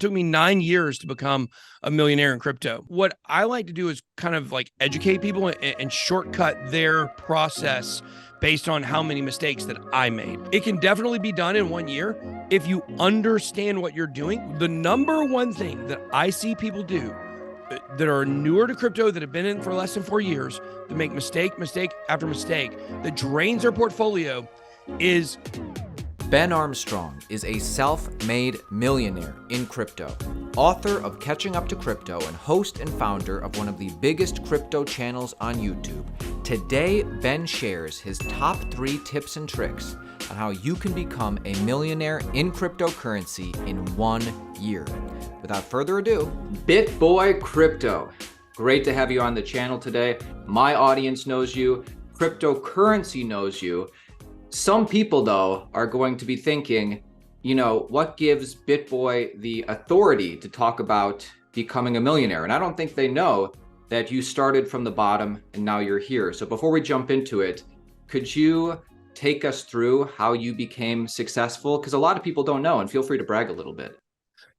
took me 9 years to become a millionaire in crypto. What I like to do is kind of like educate people and shortcut their process based on how many mistakes that I made. It can definitely be done in 1 year if you understand what you're doing. The number one thing that I see people do that are newer to crypto, that have been in for less than 4 years, that make mistake after mistake, that drains their portfolio is... Ben Armstrong is a self-made millionaire in crypto, author of Catching Up to Crypto, and host and founder of one of the biggest crypto channels on YouTube. Today, Ben shares his top 3 tips and tricks on how you can become a millionaire in cryptocurrency in 1 year. Without further ado, BitBoy Crypto. Great to have you on the channel today. My audience knows you. Cryptocurrency knows you. Some people, though, are going to be thinking, you know, what gives BitBoy the authority to talk about becoming a millionaire? And I don't think they know that you started from the bottom and now you're here. So before we jump into it, could you take us through how you became successful? Because a lot of people don't know, and feel free to brag a little bit.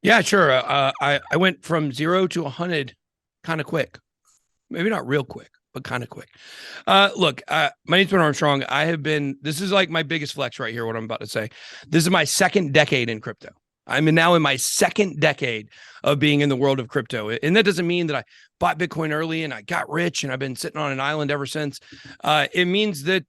Yeah, sure. I went from 0 to 100 kind of quick. Maybe not real quick, but kind of quick. Look, my name's Ben Armstrong. This is like my biggest flex right here, what I'm about to say. This is my second decade in crypto. I'm now in my second decade of being in the world of crypto. And that doesn't mean that I bought Bitcoin early and I got rich and I've been sitting on an island ever since. It means that,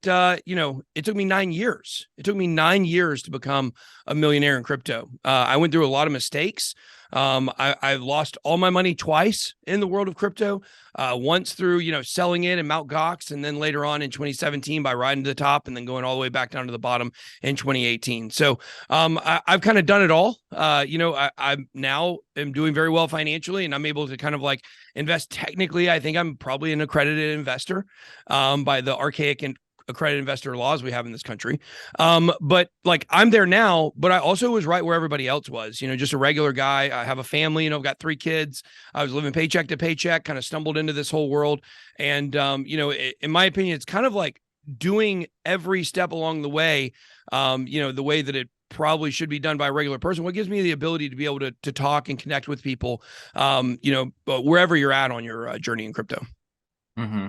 it took me 9 years. It took me 9 years to become a millionaire in crypto. I went through a lot of mistakes. I've lost all my money twice in the world of crypto. Once through, selling it in Mt. Gox, and then later on in 2017 by riding to the top and then going all the way back down to the bottom in 2018. So I've kind of done it all. I now am doing very well financially, and I'm able to kind of like invest. Technically, I think I'm probably an accredited investor by the archaic and accredited investor laws we have in this country. But like I'm there now, but I also was right where everybody else was, just a regular guy. I have a family, I've got 3 kids. I was living paycheck to paycheck, kind of stumbled into this whole world. And, in my opinion, it's kind of like doing every step along the way, the way that it probably should be done by a regular person. What gives me the ability to be able to talk and connect with people, wherever you're at on your journey in crypto. Mm-hmm.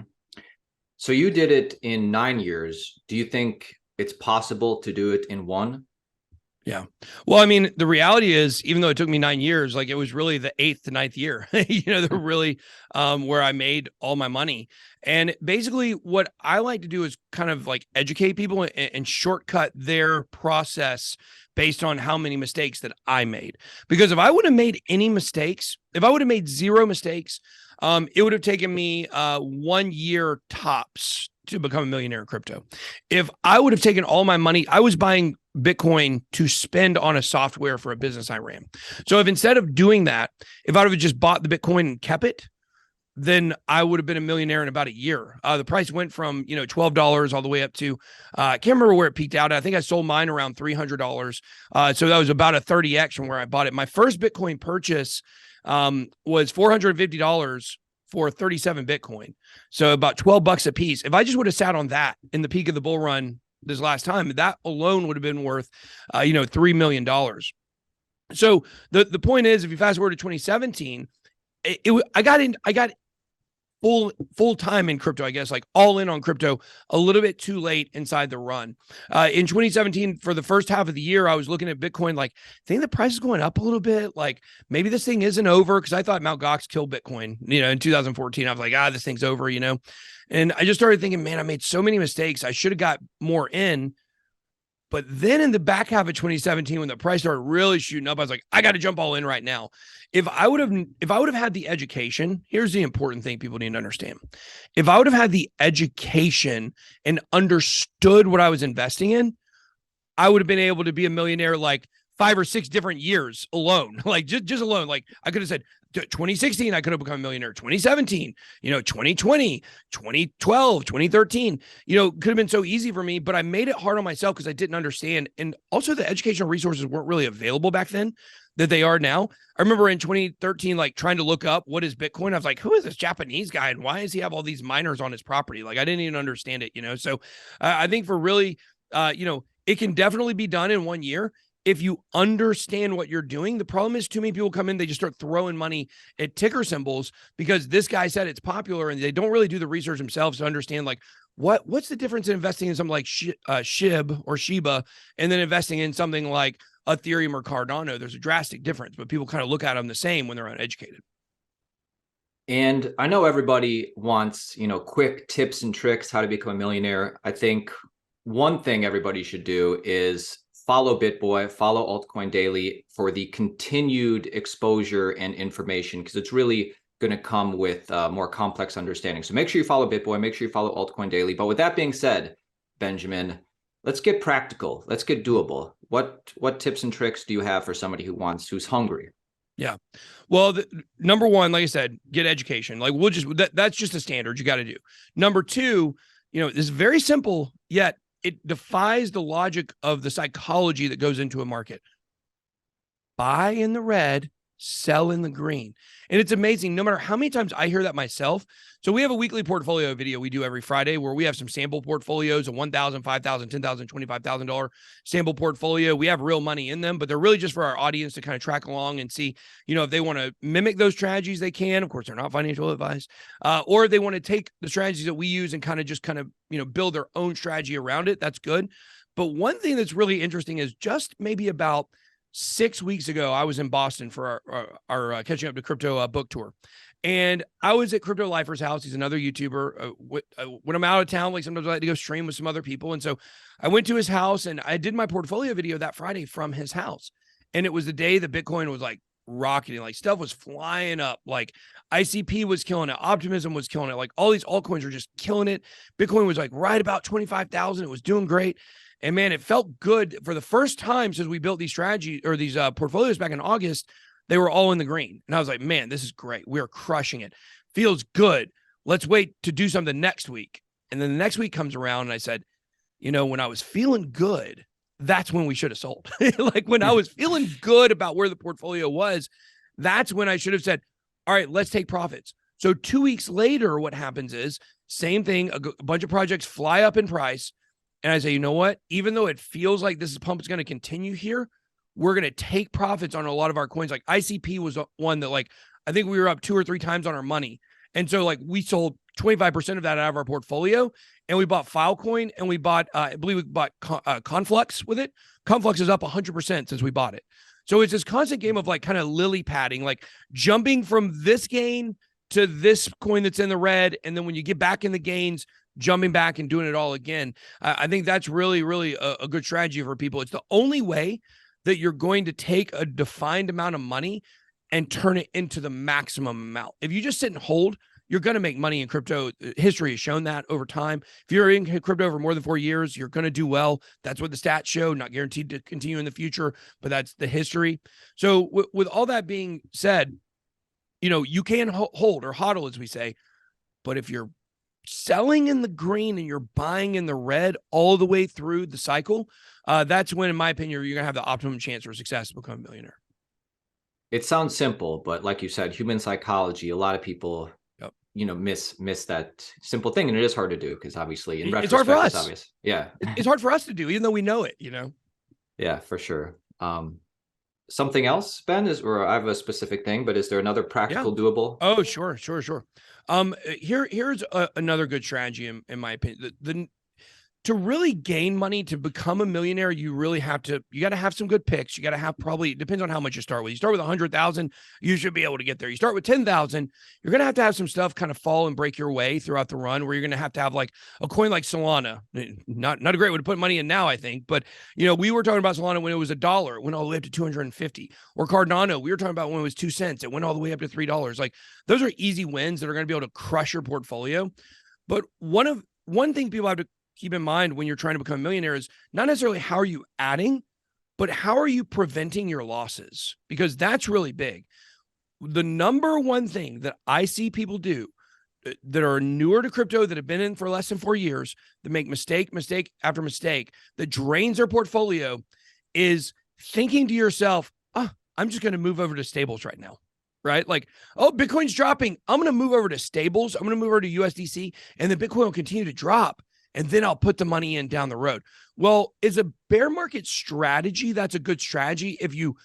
So you did it in 9 years. Do you think it's possible to do it in 1? Yeah. Well, I mean, the reality is, even though it took me 9 years, like it was really the 8th to 9th year, they're really where I made all my money. And basically what I like to do is kind of like educate people and shortcut their process based on how many mistakes that I made. Because if I would have made any mistakes, if I would have made 0 mistakes, it would have taken me 1 year tops to become a millionaire in crypto. If I would have taken all my money, I was buying Bitcoin to spend on a software for a business I ran. So if instead of doing that, if I would have just bought the Bitcoin and kept it, then I would have been a millionaire in about a year. The price went from, $12 all the way up to, I can't remember where it peaked out. I think I sold mine around $300. So that was about a 30X from where I bought it. My first Bitcoin purchase was $450 for 37 Bitcoin. So about $12 a piece. If I just would have sat on that in the peak of the bull run this last time, that alone would have been worth, $3 million. So the point is, if you fast forward to 2017, I got full time in crypto, I guess, like all in on crypto a little bit too late inside the run. In 2017, for the first half of the year, I was looking at Bitcoin, like, I think the price is going up a little bit. Like maybe this thing isn't over, because I thought Mt. Gox killed Bitcoin, in 2014. I was like, this thing's over, and I just started thinking, man, I made so many mistakes. I should have got more in. But then in the back half of 2017, when the price started really shooting up, I was like, I got to jump all in right now. If I would have had the education, here's the important thing people need to understand. If I would have had the education and understood what I was investing in, I would have been able to be a millionaire like 5 or 6 different years alone. Like just alone. Like I could have said 2016, I could have become a millionaire. 2017, 2020, 2012, 2013, could have been so easy for me, but I made it hard on myself because I didn't understand. And also the educational resources weren't really available back then that they are now. I remember in 2013, like trying to look up what is Bitcoin. I was like, who is this Japanese guy? And why does he have all these miners on his property? Like I didn't even understand it, So I think for really, it can definitely be done in 1 year if you understand what you're doing. The problem is too many people come in, they just start throwing money at ticker symbols because this guy said it's popular, and they don't really do the research themselves to understand like what's the difference in investing in something like SHIB or Shiba and then investing in something like Ethereum or Cardano. There's a drastic difference, but people kind of look at them the same when they're uneducated. And I know everybody wants, quick tips and tricks how to become a millionaire. I think one thing everybody should do is follow BitBoy, follow Altcoin Daily for the continued exposure and information, because it's really going to come with more complex understanding. So make sure you follow BitBoy, make sure you follow Altcoin Daily. But with that being said, Benjamin, let's get practical. Let's get doable. What tips and tricks do you have for somebody who's hungry? Yeah. Well, number one, like I said, get education. Like that's just a standard you got to do. Number two, this is very simple, yet it defies the logic of the psychology that goes into a market. Buy in the red, sell in the green. And it's amazing, no matter how many times I hear that myself. So we have a weekly portfolio video we do every Friday where we have some sample portfolios, a $1,000, $5,000, $10,000, $25,000 sample portfolio. We have real money in them, but they're really just for our audience to kind of track along and see, if they want to mimic those strategies, they can. Of course, they're not financial advice. Or if they want to take the strategies that we use and kind of build their own strategy around it, that's good. But one thing that's really interesting is just maybe about 6 weeks ago, I was in Boston for our Catching Up to Crypto book tour. And I was at Crypto Lifer's house. He's another YouTuber. When I'm out of town, like sometimes I like to go stream with some other people. And so I went to his house and I did my portfolio video that Friday from his house. And it was the day that Bitcoin was like rocketing, like stuff was flying up. Like ICP was killing it. Optimism was killing it. Like all these altcoins were just killing it. Bitcoin was like right about 25,000. It was doing great. And man, it felt good for the first time since we built these strategies or these portfolios back in August. They were all in the green. And I was like, man, this is great. We're crushing it. Feels good. Let's wait to do something next week. And then the next week comes around and I said, when I was feeling good, that's when we should have sold. Like when I was feeling good about where the portfolio was, that's when I should have said, all right, let's take profits. So 2 weeks later, what happens is same thing. A bunch of projects fly up in price. And I say, you know what? Even though it feels like this pump is going to continue here, we're going to take profits on a lot of our coins. Like ICP was one that I think we were up 2 or 3 times on our money. And so we sold 25% of that out of our portfolio and we bought Filecoin and we bought, I believe we bought Conflux with it. Conflux is up 100% since we bought it. So it's this constant game of kind of lily padding, jumping from this gain to this coin that's in the red. And then when you get back in the gains, jumping back and doing it all again. I think that's really, really a good strategy for people. It's the only way that you're going to take a defined amount of money and turn it into the maximum amount. If you just sit and hold, you're going to make money in crypto. History has shown that over time. If you're in crypto for more than 4 years, you're going to do well. That's what the stats show. Not guaranteed to continue in the future, but that's the history. So with all that being said, you can hold or hodl, as we say, but if you're selling in the green and you're buying in the red all the way through the cycle, that's when, in my opinion, you're going to have the optimum chance for success to become a millionaire. It sounds simple, but like you said, human psychology, a lot of people, miss that simple thing. And it is hard to do because obviously in retrospect, it's hard for us. It's obvious. Yeah. It's hard for us to do, even though we know it, Yeah, for sure. Something else, Ben, or I have a specific thing, but is there another practical doable? Oh, sure. Here's another good strategy in my opinion. To really gain money, to become a millionaire, you got to have some good picks. You got to have it depends on how much you start with. You start with 100,000, you should be able to get there. You start with 10,000, you're going to have some stuff kind of fall and break your way throughout the run where you're going to have a coin like Solana. Not a great way to put money in now, I think, but we were talking about Solana when it was $1, it went all the way up to 250. Or Cardano, we were talking about when it was 2 cents, it went all the way up to $3. Those are easy wins that are going to be able to crush your portfolio. But one thing people have to keep in mind when you're trying to become a millionaire is not necessarily how are you adding, but how are you preventing your losses? Because that's really big. The number one thing that I see people do that are newer to crypto, that have been in for less than 4 years, that make mistake after mistake, that drains their portfolio, is thinking to yourself, I'm just going to move over to stables right now. Right? Bitcoin's dropping. I'm going to move over to stables. I'm going to move over to USDC, and then Bitcoin will continue to drop. and then I'll put the money in down the road. Well, is a bear market strategy, that's a good strategy if you,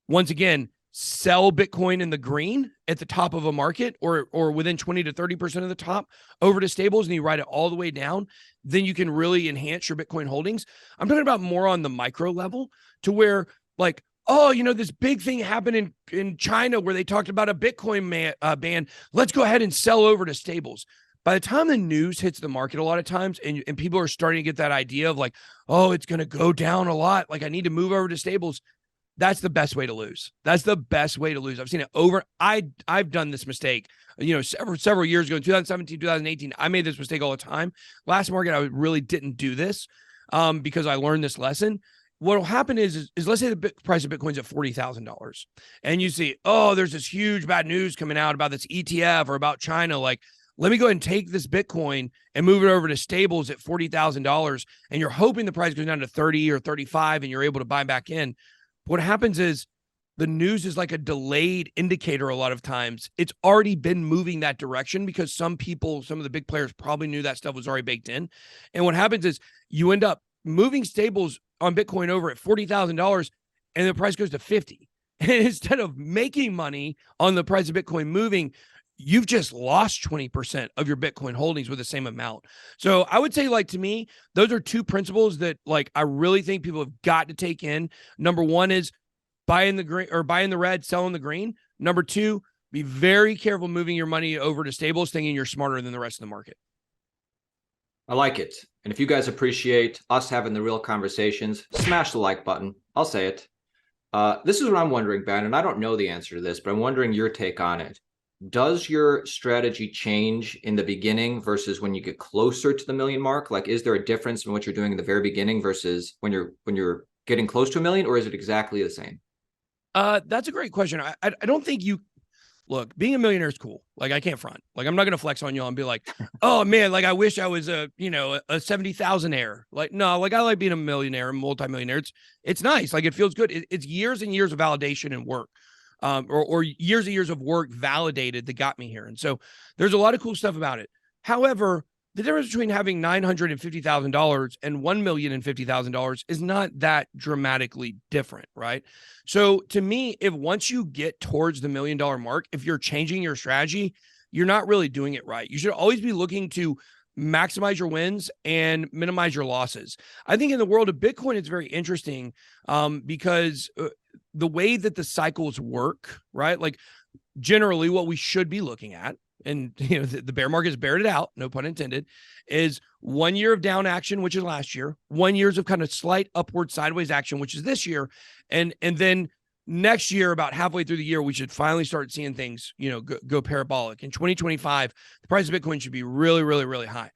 once again, sell Bitcoin in the green at the top of a market or within 20 to 30% of the top over to stables, and you ride it all the way down, then you can really enhance your Bitcoin holdings. I'm talking about more on the micro level, to where, like, oh, this big thing happened in China where they talked about a Bitcoin ban. Let's go ahead and sell over to stables. By the time the news hits the market, a lot of times, and people are starting to get that idea of like, oh, it's going to go down a lot, like I need to move over to stables. That's the best way to lose. That's the best way to lose. I've seen it over. I've done this mistake, several years ago in 2017, 2018. I made this mistake all the time. Last market, I really didn't do this because I learned this lesson. What will happen is let's say the price of Bitcoin's at $40,000, and you see, oh, there's this huge bad news coming out about this ETF or about China. Like, let me go ahead and take this Bitcoin and move it over to stables at $40,000, and you're hoping the price goes down to 30 or 35, and you're able to buy back in. What happens is the news is like a delayed indicator a lot of times. It's already been moving that direction because some of the big players probably knew that stuff was already baked in. And what happens is you end up moving stables on Bitcoin over at $40,000 and the price goes to 50. And instead of making money on the price of Bitcoin moving, you've just lost 20% of your Bitcoin holdings with the same amount. So I would say, like, to me, those are two principles that, like, I really think people have got to take in. Number one is buying the green or buying the red, selling the green. Number two, be very careful moving your money over to stables, thinking you're smarter than the rest of the market. I like it. And if you guys appreciate us having the real conversations, smash the like button. I'll say it. This is what I'm wondering, Ben, and I don't know the answer to this, but I'm wondering your take on it. Does your strategy change in the beginning versus when you get closer to the million mark? Like, is there a difference in what you're doing in the very beginning versus when you're getting close to a million, or is it exactly the same? That's a great question. I don't think look, being a millionaire is cool. Like, I can't front. Like, I'm not going to flex on y'all and be like, oh man, like I wish I was a 70,000-aire. Like, no, like I like being a millionaire and multimillionaire. It's nice. Like, it feels good. It's years and years of validation and work. Or years and years of work validated that got me here. And so there's a lot of cool stuff about it. However, the difference between having $950,000 and $1,050,000 is not that dramatically different, right? So to me, if once you get towards the $1 million mark, if you're changing your strategy, you're not really doing it right. You should always be looking to maximize your wins and minimize your losses. I think in the world of Bitcoin, it's very interesting because the way that the cycles work, right? Like, generally what we should be looking at, and the bear market has bared it out, no pun intended, is 1 year of down action, which is last year, 1 year of kind of slight upward sideways action, which is this year. And then next year, about halfway through the year, we should finally start seeing things, go parabolic. In 2025, the price of Bitcoin should be really, really, really high.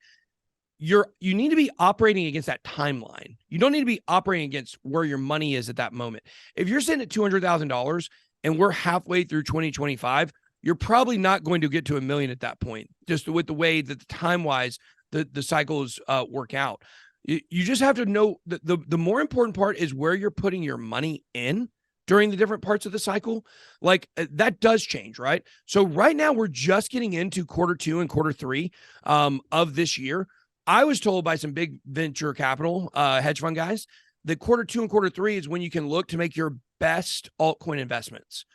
You need to be operating against that timeline. You don't need to be operating against where your money is at that moment. If you're sitting at $200,000 and we're halfway through 2025, you're probably not going to get to $1 million at that point, just with the way that time-wise the cycles work out. You just have to know that the more important part is where you're putting your money in during the different parts of the cycle. Like, that does change, right? So right now we're just getting into quarter 2 and quarter 3 of this year. I was told by some big venture capital hedge fund guys that quarter 2 and quarter 3 is when you can look to make your best altcoin investments.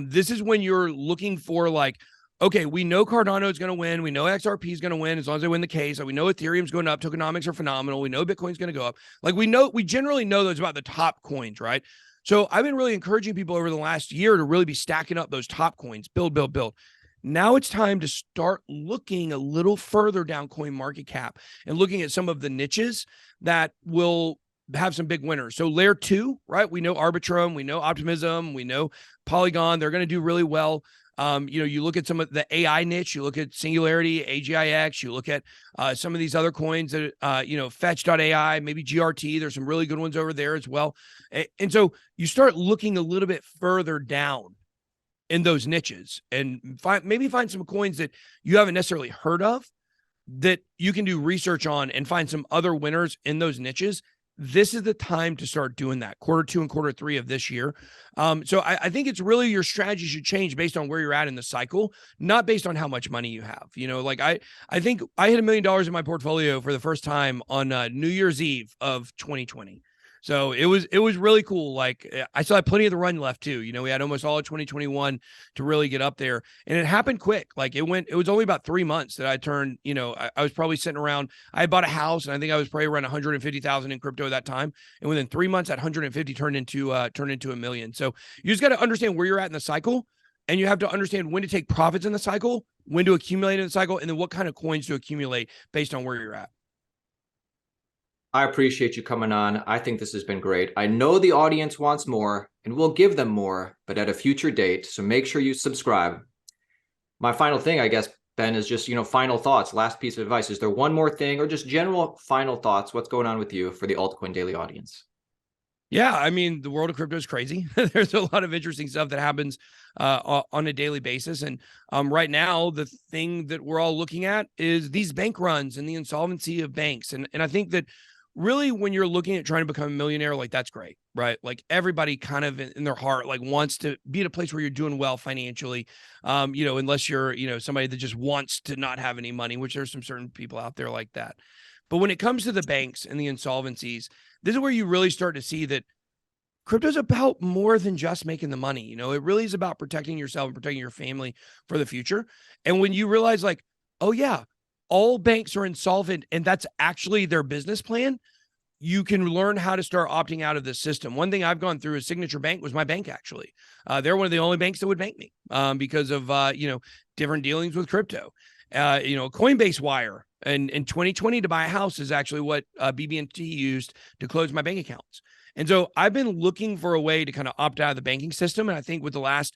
This is when you're looking for, like, okay, we know Cardano is going to win. We know XRP is going to win as long as they win the case. Like, we know Ethereum's going up. Tokenomics are phenomenal. We know Bitcoin's going to go up. Like, we generally know those about the top coins, right? So I've been really encouraging people over the last year to really be stacking up those top coins, build. Now it's time to start looking a little further down CoinMarketCap and looking at some of the niches that will have some big winners. So layer 2, right? We know Arbitrum, we know Optimism, we know Polygon. They're going to do really well. You look at some of the AI niche, you look at Singularity, AGIX, you look at some of these other coins that, Fetch.ai, maybe GRT. There's some really good ones over there as well. And so you start looking a little bit further down in those niches and find some coins that you haven't necessarily heard of that you can do research on and find some other winners in those niches. this is the time to start doing that. Q2 and Q3 of this year. So I think it's really your strategy should change based on where you're at in the cycle, not based on how much money you have. Like I think I hit $1 million in my portfolio for the first time on New Year's Eve of 2020. So it was really cool. Like I still had plenty of the run left too. We had almost all of 2021 to really get up there, and it happened quick. Like it was only about 3 months that I turned, I was probably sitting around, I bought a house and I think I was probably around 150,000 in crypto at that time. And within 3 months, that 150 turned into $1 million. So you just got to understand where you're at in the cycle, and you have to understand when to take profits in the cycle, when to accumulate in the cycle, and then what kind of coins to accumulate based on where you're at. I appreciate you coming on. I think this has been great. I know the audience wants more, and we'll give them more, but at a future date. So make sure you subscribe. My final thing, I guess, Ben, is just, final thoughts, last piece of advice. Is there one more thing or just general final thoughts? What's going on with you for the Altcoin Daily audience? Yeah, I mean, the world of crypto is crazy. There's a lot of interesting stuff that happens on a daily basis. And right now, the thing that we're all looking at is these bank runs and the insolvency of banks. And I think that really, when you're looking at trying to become a millionaire, like that's great, right? Like everybody kind of in their heart, like wants to be at a place where you're doing well financially, unless you're, somebody that just wants to not have any money, which there's some certain people out there like that. But when it comes to the banks and the insolvencies, this is where you really start to see that crypto's about more than just making the money. It really is about protecting yourself and protecting your family for the future. And when you realize like, oh yeah, all banks are insolvent and that's actually their business plan, you can learn how to start opting out of this system. One thing I've gone through is Signature Bank was my bank, actually. They're one of the only banks that would bank me because of, different dealings with crypto. Coinbase wire in 2020 to buy a house is actually what BB&T used to close my bank accounts. And so I've been looking for a way to kind of opt out of the banking system. And I think what the last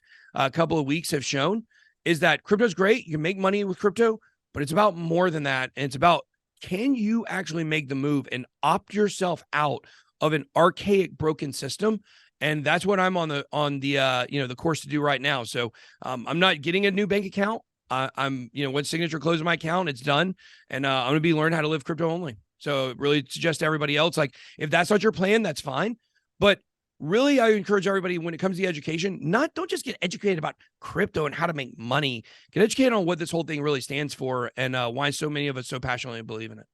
couple of weeks have shown is that crypto's great. You can make money with crypto, but it's about more than that. And it's about, can you actually make the move and opt yourself out of an archaic, broken system? And that's what I'm on the course to do right now. So I'm not getting a new bank account. I'm when Signature closes my account, it's done. And I'm going to be learning how to live crypto only. So really suggest to everybody else, like if that's not your plan, that's fine. But really, I encourage everybody when it comes to the education, don't just get educated about crypto and how to make money. Get educated on what this whole thing really stands for and why so many of us so passionately believe in it.